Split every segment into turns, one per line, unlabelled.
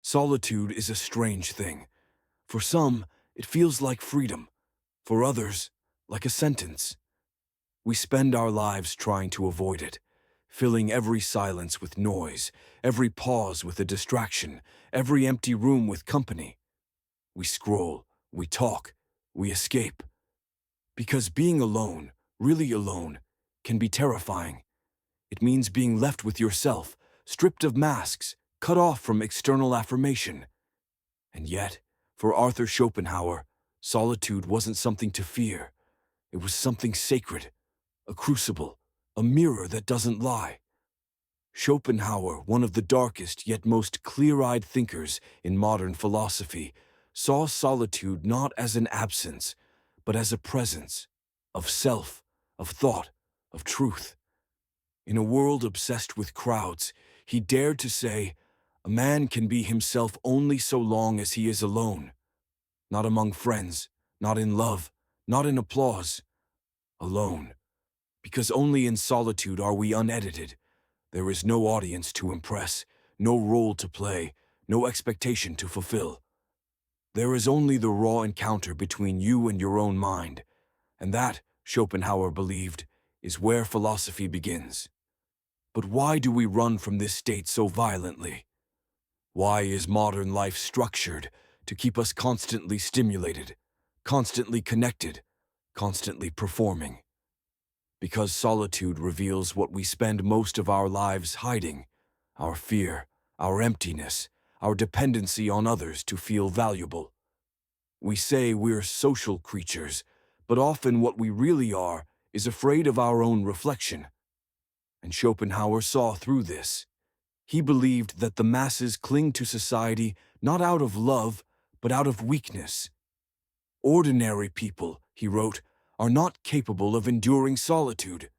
Solitude is a strange thing. For some, it feels like freedom. For others, like a sentence. We spend our lives trying to avoid it, filling every silence with noise, every pause with a distraction, every empty room with company. We scroll, we talk, we escape. Because being alone, really alone, can be terrifying. It means being left with yourself, stripped of masks, cut off from external affirmation. And yet, for Arthur Schopenhauer, solitude wasn't something to fear. It was something sacred, a crucible, a mirror that doesn't lie. Schopenhauer, one of the darkest yet most clear-eyed thinkers in modern philosophy, saw solitude not as an absence, but as a presence of self, of thought, of truth. In a world obsessed with crowds, he dared to say, a man can be himself only so long as he is alone. Not among friends, not in love, not in applause. Alone. Because only in solitude are we unedited. There is no audience to impress, no role to play, no expectation to fulfill. There is only the raw encounter between you and your own mind, and that, Schopenhauer believed, is where philosophy begins. But why do we run from this state so violently? Why is modern life structured to keep us constantly stimulated, constantly connected, constantly performing? Because solitude reveals what we spend most of our lives hiding, our fear, our emptiness, our dependency on others to feel valuable. We say we're social creatures, but often what we really are is afraid of our own reflection. And Schopenhauer saw through this. He believed that the masses cling to society not out of love, but out of weakness. Ordinary people, he wrote, are not capable of enduring solitude.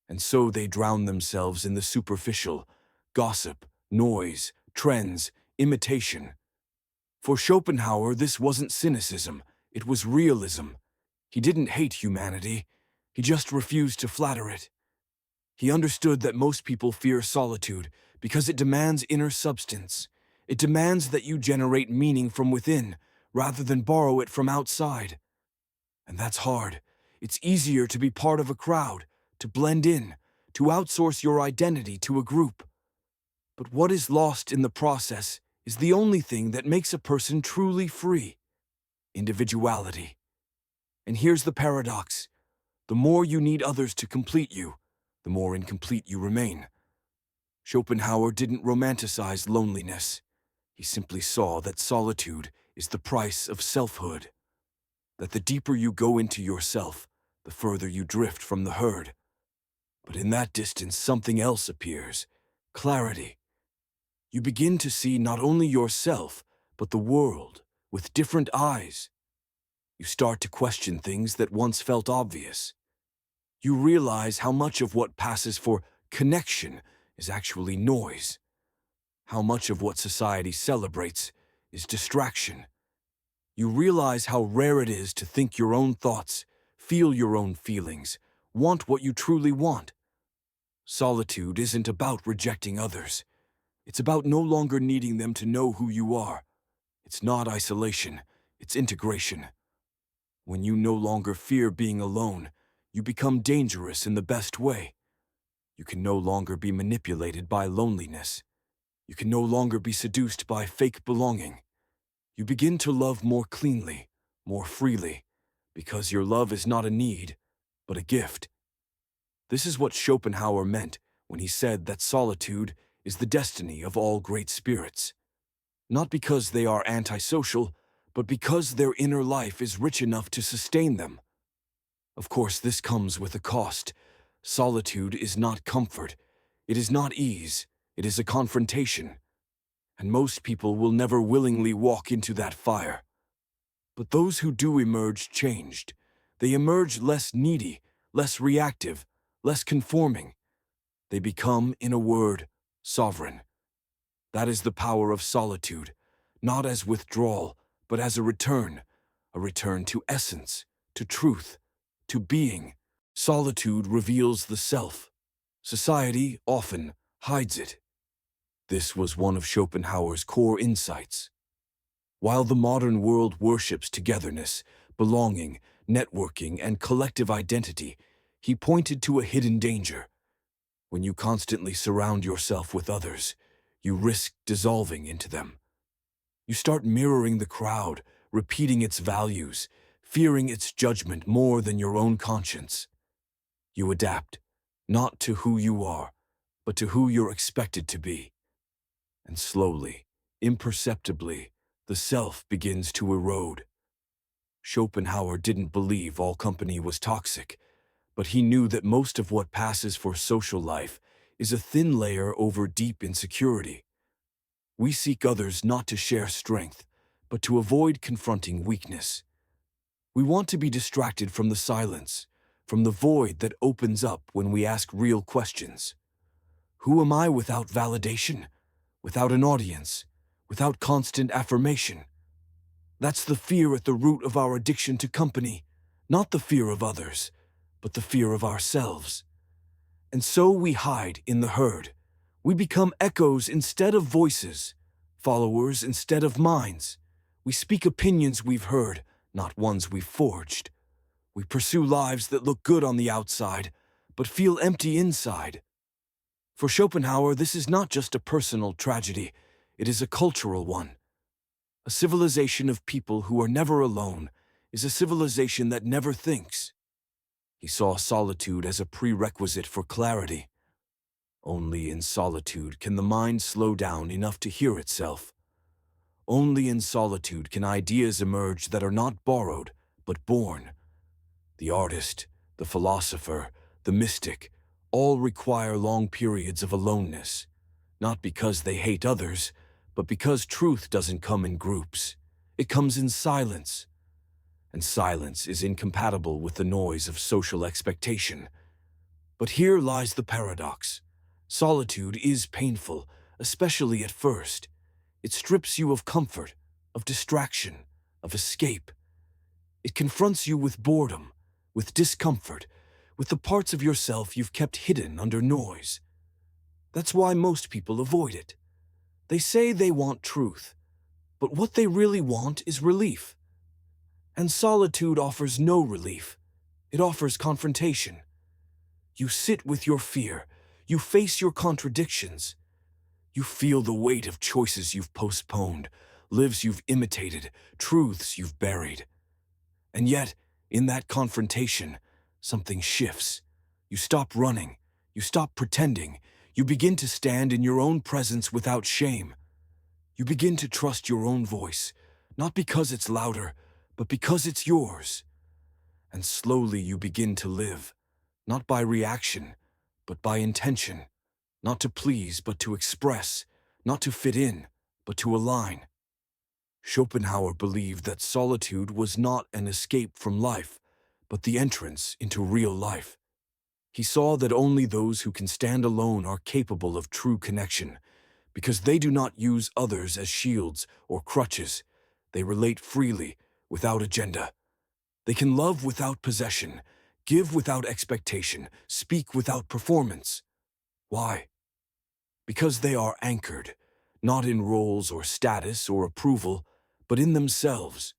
And so they drown themselves in the superficial, gossip, noise, trends, imitation. For Schopenhauer, this wasn't cynicism, it was realism. He didn't hate humanity, he just refused to flatter it. He understood that most people fear solitude because it demands inner substance. It demands that you generate meaning from within, rather than borrow it from outside. And that's hard. It's easier to be part of a crowd, to blend in, to outsource your identity to a group. But what is lost in the process is the only thing that makes a person truly free: individuality. And here's the paradox. The more you need others to complete you, the more incomplete you remain. Schopenhauer didn't romanticize loneliness. He simply saw that solitude is the price of selfhood. That the deeper you go into yourself, the further you drift from the herd. But in that distance, something else appears: clarity. You begin to see not only yourself, but the world, with different eyes. You start to question things that once felt obvious. You realize how much of what passes for connection is actually noise. How much of what society celebrates is distraction. You realize how rare it is to think your own thoughts, feel your own feelings, want what you truly want. Solitude isn't about rejecting others. It's about no longer needing them to know who you are. It's not isolation, it's integration. When you no longer fear being alone, you become dangerous in the best way. You can no longer be manipulated by loneliness. You can no longer be seduced by fake belonging. You begin to love more cleanly, more freely, because your love is not a need, but a gift. This is what Schopenhauer meant when he said that solitude is the destiny of all great spirits. Not because they are antisocial, but because their inner life is rich enough to sustain them. Of course, this comes with a cost. Solitude is not comfort. It is not ease. It is a confrontation. And most people will never willingly walk into that fire. But those who do emerge changed. They emerge less needy, less reactive, less conforming. They become, in a word, sovereign. That is the power of solitude, not as withdrawal, but as a return to essence, to truth, to being. Solitude reveals the self. Society often hides it. This was one of Schopenhauer's core insights. While the modern world worships togetherness, belonging, networking, and collective identity, he pointed to a hidden danger. When you constantly surround yourself with others, you risk dissolving into them. You start mirroring the crowd, repeating its values, fearing its judgment more than your own conscience. You adapt, not to who you are, but to who you're expected to be. And slowly, imperceptibly, the self begins to erode. Schopenhauer didn't believe all company was toxic, but he knew that most of what passes for social life is a thin layer over deep insecurity. We seek others not to share strength, but to avoid confronting weakness. We want to be distracted from the silence, from the void that opens up when we ask real questions. Who am I without validation, without an audience, without constant affirmation? That's the fear at the root of our addiction to company, not the fear of others, but the fear of ourselves. And so we hide in the herd. We become echoes instead of voices, followers instead of minds. We speak opinions we've heard, not ones we've forged. We pursue lives that look good on the outside, but feel empty inside. For Schopenhauer, this is not just a personal tragedy, it is a cultural one. A civilization of people who are never alone is a civilization that never thinks. He saw solitude as a prerequisite for clarity. Only in solitude can the mind slow down enough to hear itself. Only in solitude can ideas emerge that are not borrowed, but born. The artist, the philosopher, the mystic, all require long periods of aloneness, not because they hate others, but because truth doesn't come in groups. It comes in silence. And silence is incompatible with the noise of social expectation. But here lies the paradox. Solitude is painful, especially at first. It strips you of comfort, of distraction, of escape. It confronts you with boredom, with discomfort, with the parts of yourself you've kept hidden under noise. That's why most people avoid it. They say they want truth, but what they really want is relief. And solitude offers no relief. It offers confrontation. You sit with your fear. You face your contradictions. You feel the weight of choices you've postponed, lives you've imitated, truths you've buried. And yet, in that confrontation, something shifts. You stop running. You stop pretending. You begin to stand in your own presence without shame. You begin to trust your own voice, not because it's louder, but because it's yours. And slowly you begin to live, not by reaction, but by intention, not to please, but to express, not to fit in, but to align. Schopenhauer believed that solitude was not an escape from life, but the entrance into real life. He saw that only those who can stand alone are capable of true connection, because they do not use others as shields or crutches. They relate freely, without agenda. They can love without possession, give without expectation, speak without performance. Why? Because they are anchored, not in roles or status or approval, but in themselves.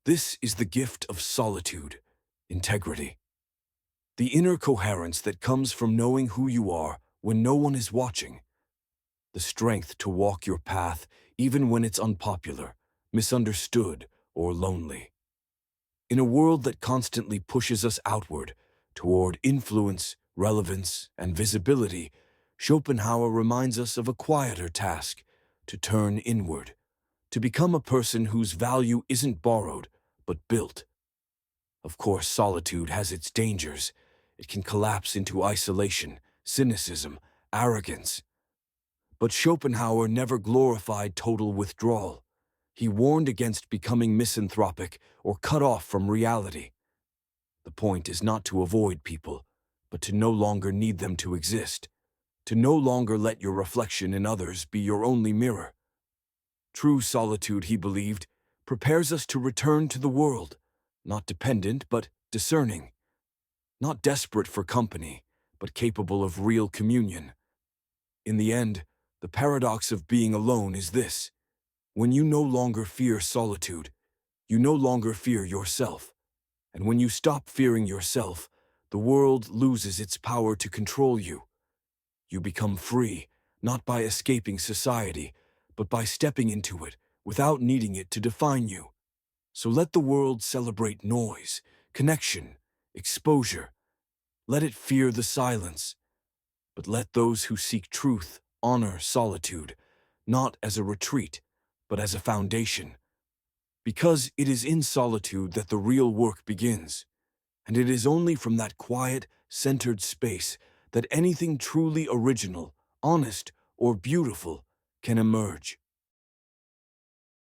This is the gift of solitude, integrity. The inner coherence that comes from knowing who you are when no one is watching. The strength to walk your path even when it's unpopular, misunderstood, or lonely. In a world that constantly pushes us outward, toward influence, relevance, and visibility, Schopenhauer reminds us of a quieter task, to turn inward, to become a person whose value isn't borrowed, but built. Of course, solitude has its dangers. It can collapse into isolation, cynicism, arrogance. But Schopenhauer never glorified total withdrawal. He warned against becoming misanthropic or cut off from reality. The point is not to avoid people, but to no longer need them to exist, to no longer let your reflection in others be your only mirror. True solitude, he believed, prepares us to return to the world, not dependent but discerning, not desperate for company, but capable of real communion. In the end, The paradox of being alone is this: when you no longer fear solitude, you no longer fear yourself. And when you stop fearing yourself, the world loses its power to control you. You become free, not by escaping society, but by stepping into it without needing it to define you. So let the world celebrate noise, connection, exposure. Let it fear the silence. But let those who seek truth honor solitude, not as a retreat, but as a foundation. Because it is in solitude that the real work begins, and it is only from that quiet, centered space that anything truly original, honest, or beautiful can emerge.